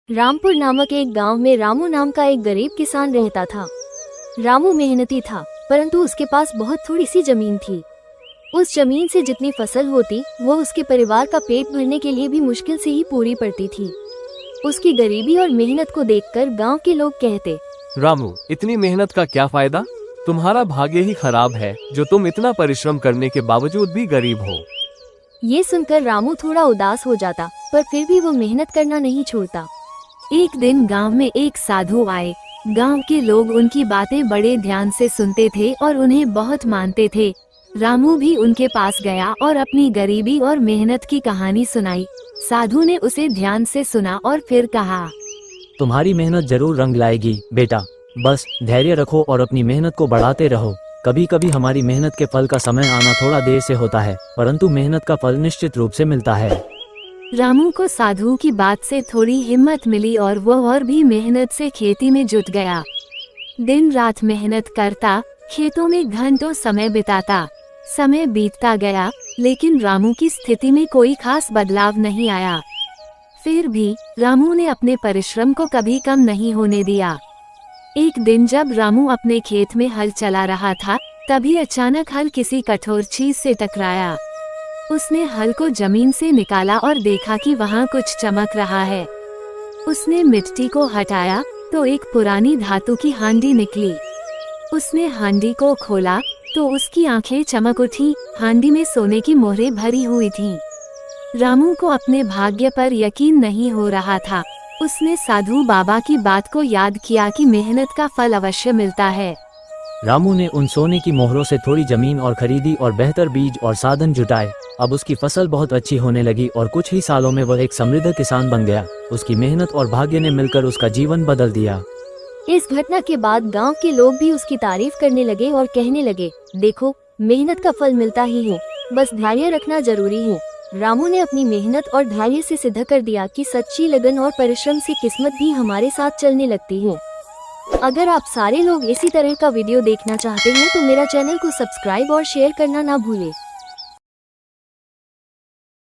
रामपुर नामक एक गांव में रामू नाम का एक गरीब किसान रहता था। रामू मेहनती था, परंतु उसके पास बहुत थोड़ी सी जमीन थी। उस जमीन से जितनी फसल होती वो उसके परिवार का पेट भरने के लिए भी मुश्किल से ही पूरी पड़ती थी। उसकी गरीबी और मेहनत को देखकर गांव के लोग कहते, रामू, इतनी मेहनत का क्या फायदा? तुम्हारा भाग्य ही खराब है जो तुम इतना परिश्रम करने के बावजूद भी गरीब हो। ये सुनकर रामू थोड़ा उदास हो जाता, पर फिर भी वो मेहनत करना नहीं छोड़ता। एक दिन गांव में एक साधु आए। गांव के लोग उनकी बातें बड़े ध्यान से सुनते थे और उन्हें बहुत मानते थे। रामू भी उनके पास गया और अपनी गरीबी और मेहनत की कहानी सुनाई। साधु ने उसे ध्यान से सुना और फिर कहा, तुम्हारी मेहनत जरूर रंग लाएगी बेटा, बस धैर्य रखो और अपनी मेहनत को बढ़ाते रहो। कभी कभी हमारी मेहनत के फल का समय आना थोड़ा देर से होता है, परंतु मेहनत का फल निश्चित रूप से मिलता है। रामू को साधु की बात से थोड़ी हिम्मत मिली और वो और भी मेहनत से खेती में जुट गया। दिन रात मेहनत करता, खेतों में घंटों समय बिताता। समय बीतता गया, लेकिन रामू की स्थिति में कोई खास बदलाव नहीं आया। फिर भी रामू ने अपने परिश्रम को कभी कम नहीं होने दिया। एक दिन जब रामू अपने खेत में हल चला रहा था, तभी अचानक हल किसी कठोर चीज से टकराया। उसने हल को जमीन से निकाला और देखा कि वहाँ कुछ चमक रहा है। उसने मिट्टी को हटाया तो एक पुरानी धातु की हांडी निकली। उसने हांडी को खोला तो उसकी आंखें चमक उठी। हांडी में सोने की मोहरें भरी हुई थीं। रामू को अपने भाग्य पर यकीन नहीं हो रहा था। उसने साधु बाबा की बात को याद किया कि मेहनत का फल अवश्य मिलता है। रामू ने उन सोने की मोहरों से थोड़ी जमीन और खरीदी और बेहतर बीज और साधन जुटाए। अब उसकी फसल बहुत अच्छी होने लगी और कुछ ही सालों में वह एक समृद्ध किसान बन गया। उसकी मेहनत और भाग्य ने मिलकर उसका जीवन बदल दिया। इस घटना के बाद गांव के लोग भी उसकी तारीफ करने लगे और कहने लगे, देखो, मेहनत का फल मिलता ही है, बस धैर्य रखना जरूरी है। रामू ने अपनी मेहनत और धैर्य से सिद्ध कर दिया कि सच्ची लगन और परिश्रम से किस्मत भी हमारे साथ चलने लगती है। अगर आप सारे लोग इसी तरह का वीडियो देखना चाहते हैं तो मेरा चैनल को सब्सक्राइब और शेयर करना ना भूलें।